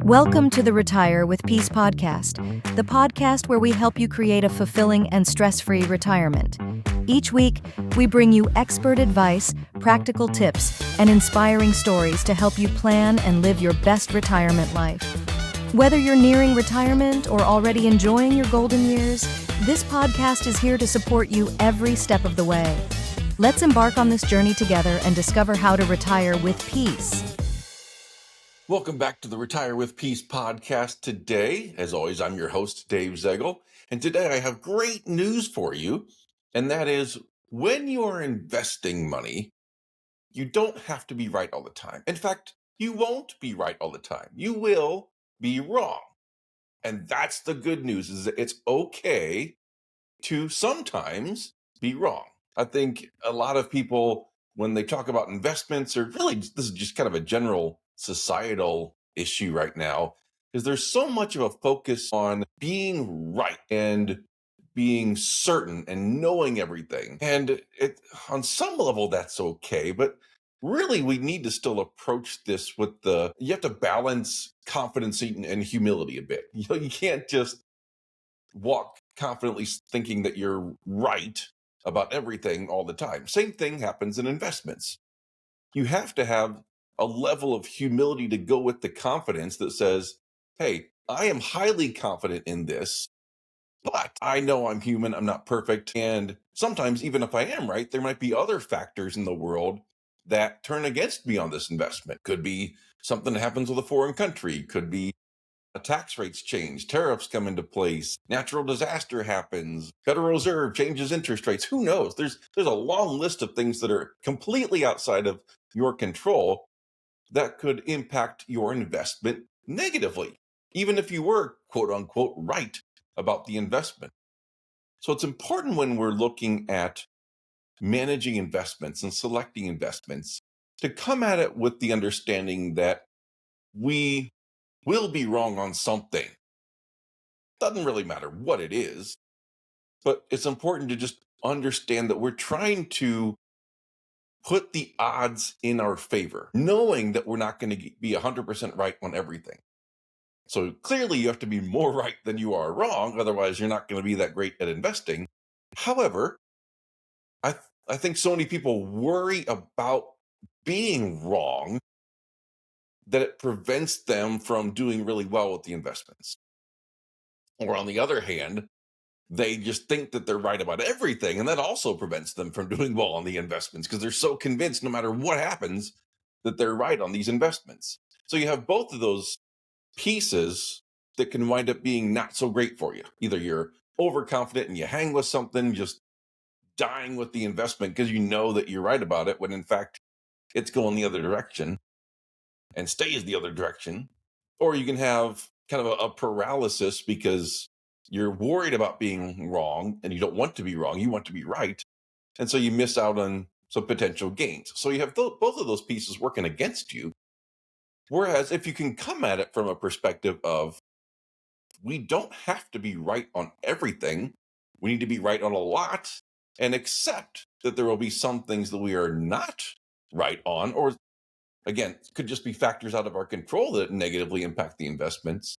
Welcome to the Retire with Peace podcast, the podcast where we help you create a fulfilling and stress-free retirement. Each week, we bring you expert advice, practical tips, and inspiring stories to help you plan and live your best retirement life. Whether you're nearing retirement or already enjoying your golden years, this podcast is here to support you every step of the way. Let's embark on this journey together and discover how to retire with peace. Welcome back to the Retire with Peace podcast. Today, as always, I'm your host, Dave Zegel, and today I have great news for you, and that is when you are investing money, you don't have to be right all the time. In fact, you won't be right all the time. You will be wrong. And that's the good news, is that it's okay to sometimes be wrong. I think a lot of people, when they talk about investments, or really this is just kind of a general societal issue right now, is there's so much of a focus on being right and being certain and knowing everything. And on some level, that's okay. But really, we need to still approach this with you have to balance confidence and humility a bit. You can't just walk confidently thinking that you're right about everything all the time. Same thing happens in investments. You have to have a level of humility to go with the confidence that says, hey, I am highly confident in this, but I know I'm human, I'm not perfect. And sometimes, even if I am right, there might be other factors in the world that turn against me on this investment. Could be something that happens with a foreign country, could be tax rates change, tariffs come into place, natural disaster happens, Federal Reserve changes interest rates. Who knows? There's a long list of things that are completely outside of your control that could impact your investment negatively, even if you were quote unquote right about the investment. So it's important when we're looking at managing investments and selecting investments to come at it with the understanding that we will be wrong on something. Doesn't really matter what it is, but it's important to just understand that we're trying to put the odds in our favor, knowing that we're not going to be 100% right on everything. So clearly you have to be more right than you are wrong. Otherwise, you're not going to be that great at investing. However, I think so many people worry about being wrong that it prevents them from doing really well with the investments. Or on the other hand, they just think that they're right about everything. And that also prevents them from doing well on the investments because they're so convinced no matter what happens that they're right on these investments. So you have both of those pieces that can wind up being not so great for you. Either you're overconfident and you hang with something, just dying with the investment because you know that you're right about it, when in fact it's going the other direction and stays the other direction. Or you can have kind of a paralysis because you're worried about being wrong and you don't want to be wrong. You want to be right. And so you miss out on some potential gains. So you have both of those pieces working against you. Whereas if you can come at it from a perspective of, we don't have to be right on everything. We need to be right on a lot and accept that there will be some things that we are not right on, or again, could just be factors out of our control that negatively impact the investments.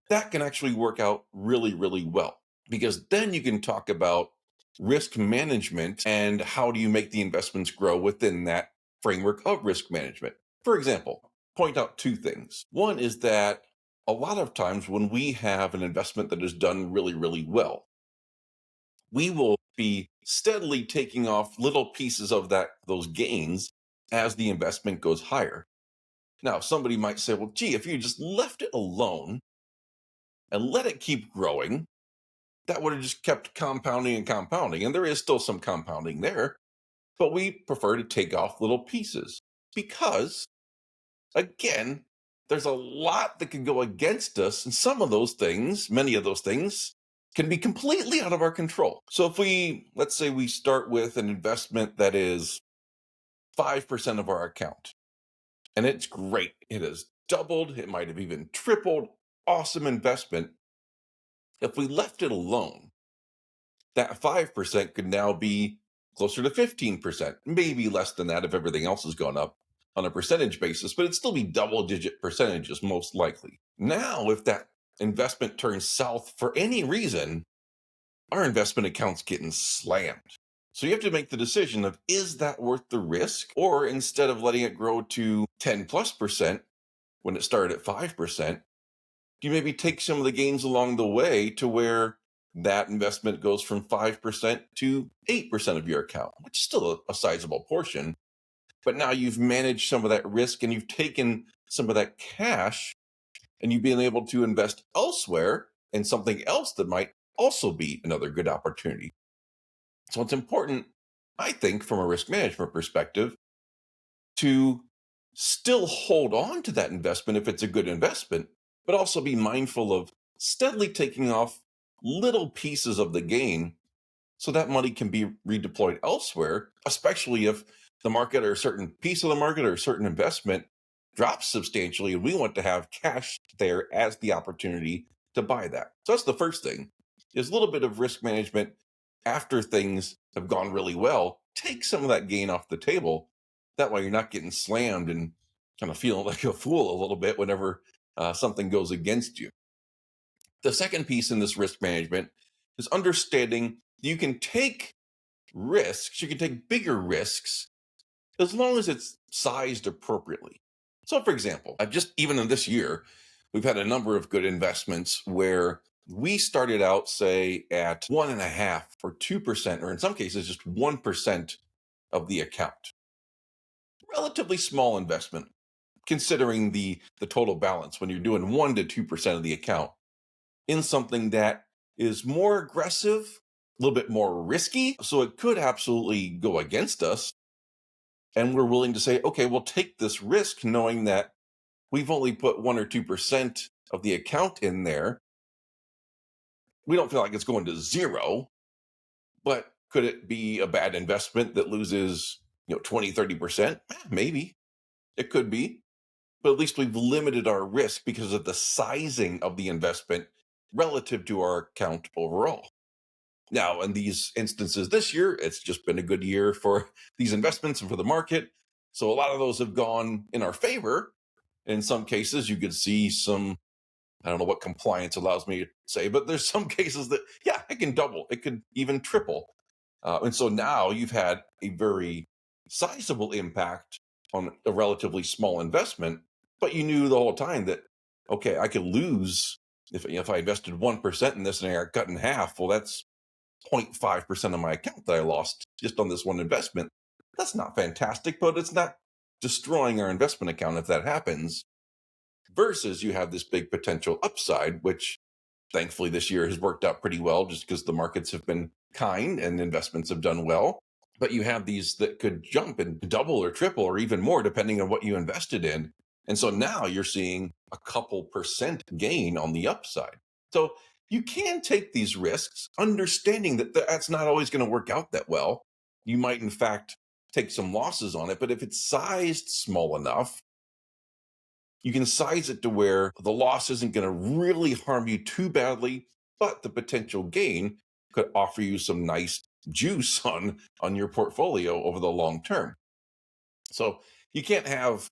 That can actually work out really, really well, because then you can talk about risk management and how do you make the investments grow within that framework of risk management. For example, point out two things. One is that a lot of times when we have an investment that is done really, really well, we will be steadily taking off little pieces of those gains as the investment goes higher. Now, somebody might say, well, gee, if you just left it alone and let it keep growing, that would have just kept compounding and compounding. And there is still some compounding there, but we prefer to take off little pieces because, again, there's a lot that can go against us. And some of those things, many of those things, can be completely out of our control. So if let's say we start with an investment that is 5% of our account, and it's great. It has doubled. It might have even tripled. Awesome investment. If we left it alone, that 5% could now be closer to 15%, maybe less than that if everything else has gone up. on a percentage basis, but it'd still be double-digit percentages most likely. Now, if that investment turns south for any reason, our investment account's getting slammed. So you have to make the decision of, is that worth the risk? Or instead of letting it grow to 10+% when it started at 5%, do you maybe take some of the gains along the way to where that investment goes from 5% to 8% of your account, which is still a sizable portion. But now you've managed some of that risk and you've taken some of that cash and you've been able to invest elsewhere in something else that might also be another good opportunity. So it's important, I think, from a risk management perspective, to still hold on to that investment if it's a good investment, but also be mindful of steadily taking off little pieces of the gain so that money can be redeployed elsewhere, especially if the market or a certain piece of the market or a certain investment drops substantially and we want to have cash there as the opportunity to buy that. So that's the first thing, is a little bit of risk management after things have gone really well. Take some of that gain off the table. That way you're not getting slammed and kind of feeling like a fool a little bit whenever something goes against you. The second piece in this risk management is understanding you can take risks, you can take bigger risks as long as it's sized appropriately. So, for example, even in this year, we've had a number of good investments where we started out, say, at 1.5 or 2%, or in some cases, just 1% of the account. Relatively small investment, considering the total balance when you're doing 1 to 2% of the account in something that is more aggressive, a little bit more risky. So it could absolutely go against us. And we're willing to say, okay, we'll take this risk knowing that we've only put 1 or 2% of the account in there. We don't feel like it's going to zero, but could it be a bad investment that loses, 20, 30%? Maybe. It could be. But at least we've limited our risk because of the sizing of the investment relative to our account overall. Now, in these instances this year, it's just been a good year for these investments and for the market. So a lot of those have gone in our favor. In some cases, you could see some, I don't know what compliance allows me to say, but there's some cases that, yeah, it can double, it could even triple. And so now you've had a very sizable impact on a relatively small investment, but you knew the whole time that, okay, I could lose if I invested 1% in this and I got cut in half. Well, that's 0.5% of my account that I lost just on this one investment. That's not fantastic, but it's not destroying our investment account if that happens. Versus you have this big potential upside, which thankfully this year has worked out pretty well just because the markets have been kind and investments have done well. But you have these that could jump and double or triple or even more depending on what you invested in. And so now you're seeing a couple percent gain on the upside. So you can take these risks, understanding that that's not always going to work out that well. You might, in fact, take some losses on it. But if it's sized small enough, you can size it to where the loss isn't going to really harm you too badly, but the potential gain could offer you some nice juice on your portfolio over the long term. So you can't have,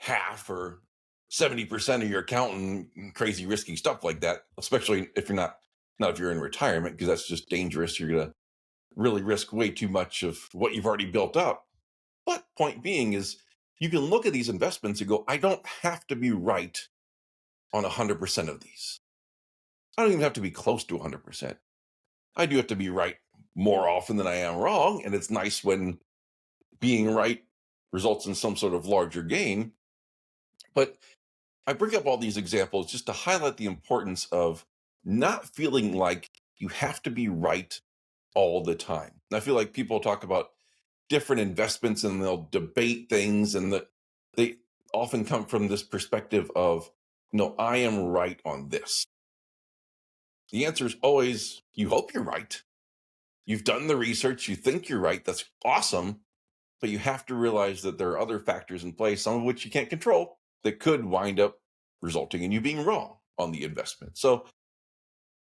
half or 70% of your account and crazy risky stuff like that, especially if you're not if you're in retirement, because that's just dangerous. You're going to really risk way too much of what you've already built up. But point being is you can look at these investments and go, I don't have to be right on 100% of these. I don't even have to be close to 100%. I do have to be right more often than I am wrong. And it's nice when being right results in some sort of larger gain. But I bring up all these examples just to highlight the importance of not feeling like you have to be right all the time. And I feel like people talk about different investments and they'll debate things, and that they often come from this perspective of, no, I am right on this. The answer is always, you hope you're right. You've done the research, you think you're right. That's awesome. But you have to realize that there are other factors in play, some of which you can't control, that could wind up resulting in you being wrong on the investment. So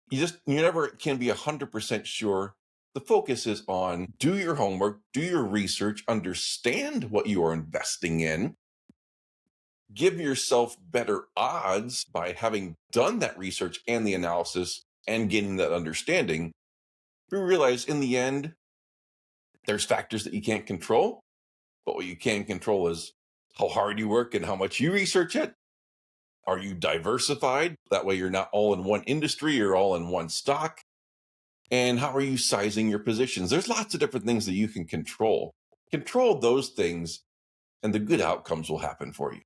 you never can be 100% sure The focus is on do your homework, do your research, understand what you are investing in, give yourself better odds by having done that research and the analysis and getting that understanding. We realize in the end, there's factors that you can't control, but what you can control is how hard you work and how much you research it. Are you diversified? That way you're not all in one industry or all in one stock. And how are you sizing your positions? There's lots of different things that you can control. Control those things, and the good outcomes will happen for you.